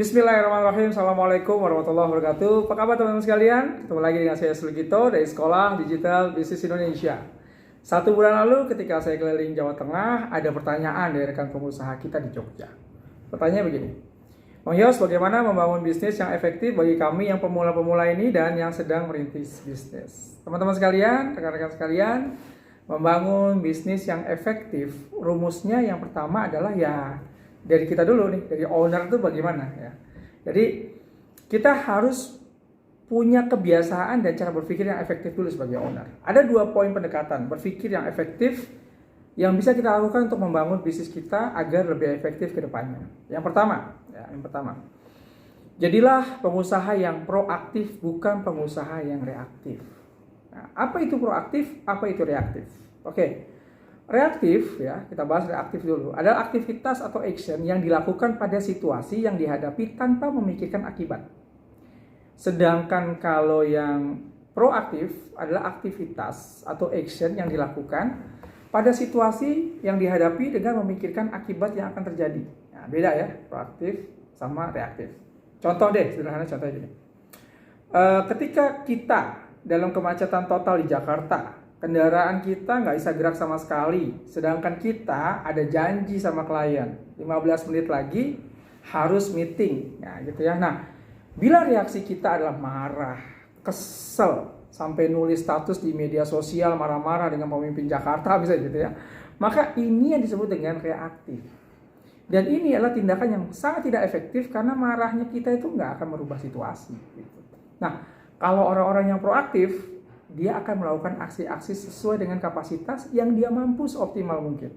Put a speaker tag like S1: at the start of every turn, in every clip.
S1: Bismillahirrahmanirrahim. Assalamualaikum warahmatullahi wabarakatuh. Apa kabar teman-teman sekalian? Ketemu lagi dengan saya Sulgito dari Sekolah Digital Bisnis Indonesia. 1 bulan lalu ketika saya keliling Jawa Tengah, ada pertanyaan dari rekan pengusaha kita di Jogja. Pertanyaannya begini, Bang Yos, bagaimana membangun bisnis yang efektif bagi kami yang pemula-pemula ini dan yang sedang merintis bisnis? Teman-teman sekalian, rekan-rekan sekalian, membangun bisnis yang efektif, rumusnya yang pertama adalah dari kita dulu nih, dari owner itu bagaimana ya. Jadi kita harus punya kebiasaan dan cara berpikir yang efektif dulu sebagai owner. Ada 2 poin pendekatan berpikir yang efektif yang bisa kita lakukan untuk membangun bisnis kita agar lebih efektif ke depannya. Yang pertama, jadilah pengusaha yang proaktif, bukan pengusaha yang reaktif. Nah, apa itu proaktif? Apa itu reaktif? Oke. Reaktif, ya, kita bahas reaktif dulu, adalah aktivitas atau action yang dilakukan pada situasi yang dihadapi tanpa memikirkan akibat. Sedangkan kalau yang proaktif adalah aktivitas atau action yang dilakukan pada situasi yang dihadapi dengan memikirkan akibat yang akan terjadi. Nah, beda ya, proaktif sama reaktif. Contoh deh, sederhana contohnya gini. Ketika kita dalam kemacetan total di Jakarta, kendaraan kita nggak bisa gerak sama sekali, sedangkan kita ada janji sama klien 15 menit lagi harus meeting, nah gitu ya. Nah, bila reaksi kita adalah marah, kesel, sampai nulis status di media sosial marah-marah dengan pemimpin Jakarta bisa gitu ya, maka ini yang disebut dengan reaktif. Dan ini adalah tindakan yang sangat tidak efektif karena marahnya kita itu nggak akan merubah situasi gitu. Nah, kalau orang-orang yang proaktif, dia akan melakukan aksi-aksi sesuai dengan kapasitas yang dia mampu seoptimal mungkin.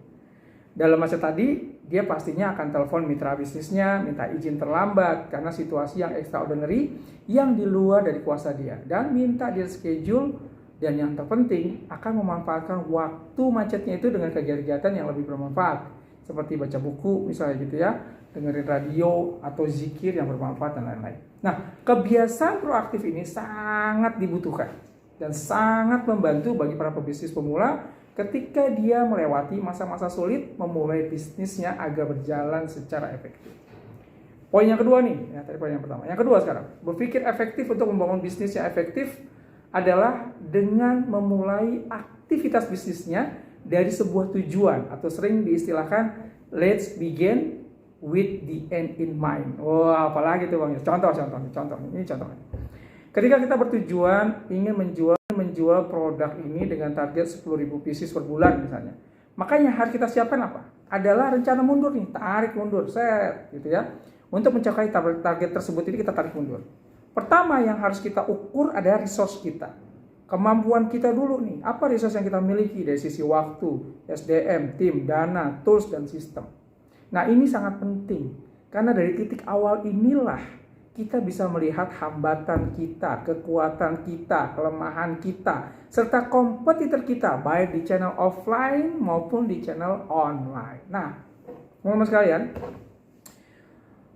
S1: Dalam masa tadi, dia pastinya akan telepon mitra bisnisnya, minta izin terlambat karena situasi yang extraordinary yang di luar dari kuasa dia, dan minta dia schedule, dan yang terpenting akan memanfaatkan waktu macetnya itu dengan kegiatan yang lebih bermanfaat, seperti baca buku misalnya gitu ya, dengerin radio atau zikir yang bermanfaat dan lain-lain. Nah, kebiasaan proaktif ini sangat dibutuhkan dan sangat membantu bagi para pebisnis pemula ketika dia melewati masa-masa sulit memulai bisnisnya agar berjalan secara efektif. Poin yang kedua nih, ya tadi poin yang pertama. Yang kedua sekarang, berpikir efektif untuk membangun bisnis yang efektif adalah dengan memulai aktivitas bisnisnya dari sebuah tujuan atau sering diistilahkan let's begin with the end in mind. Wah, apalagi tuh Bang. Contoh. Ketika kita bertujuan ingin menjual produk ini dengan target 10.000 pieces per bulan misalnya, makanya harus kita siapkan apa? Adalah rencana mundur nih, tarik mundur, gitu ya. Untuk mencapai target tersebut ini kita tarik mundur. Pertama yang harus kita ukur adalah resource kita. Kemampuan kita dulu nih, apa resource yang kita miliki dari sisi waktu, SDM, tim, dana, tools, dan sistem. Nah, ini sangat penting, karena dari titik awal inilah kita bisa melihat hambatan kita, kekuatan kita, kelemahan kita, serta kompetitor kita, baik di channel offline maupun di channel online. Nah, teman-teman sekalian,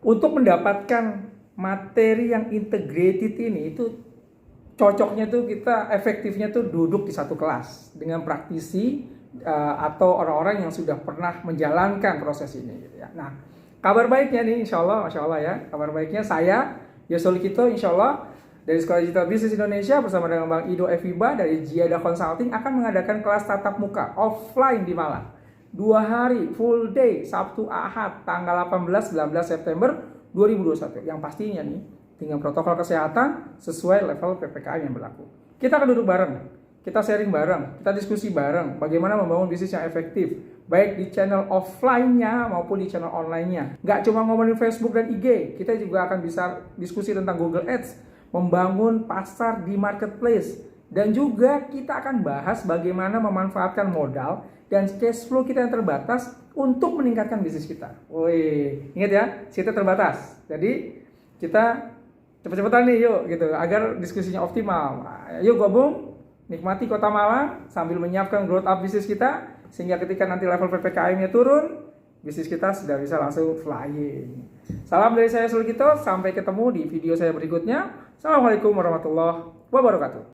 S1: untuk mendapatkan materi yang integrated ini, itu cocoknya tuh kita, efektifnya tuh duduk di satu kelas dengan praktisi atau orang-orang yang sudah pernah menjalankan proses ini gitu ya. Nah, kabar baiknya nih, insya Allah, Masya Allah ya, kabar baiknya saya, Sulgito, insya Allah dari Sekolah Digital Bisnis Indonesia bersama dengan Bang Ido Eviba dari Giada Consulting akan mengadakan kelas tatap muka offline di Malang. 2 hari, full day, Sabtu, Ahad, tanggal 18-19 September 2021. Yang pastinya nih, dengan protokol kesehatan sesuai level PPKM yang berlaku. Kita akan duduk bareng, kita sharing bareng, kita diskusi bareng bagaimana membangun bisnis yang efektif, baik di channel offline-nya maupun di channel online-nya. Nggak cuma ngomongin Facebook dan IG, kita juga akan bisa diskusi tentang Google Ads, membangun pasar di marketplace, dan juga kita akan bahas bagaimana memanfaatkan modal dan cash flow kita yang terbatas untuk meningkatkan bisnis kita. Woi, ingat ya, kita terbatas. Jadi kita cepet-cepetan nih yuk gitu, agar diskusinya optimal. Nah, yuk gabung, nikmati Kota Malang sambil menyiapkan growth up bisnis kita, sehingga ketika nanti level PPKM-nya turun, bisnis kita sudah bisa langsung flying. Salam dari saya Sulgito, sampai ketemu di video saya berikutnya. Assalamualaikum warahmatullahi wabarakatuh.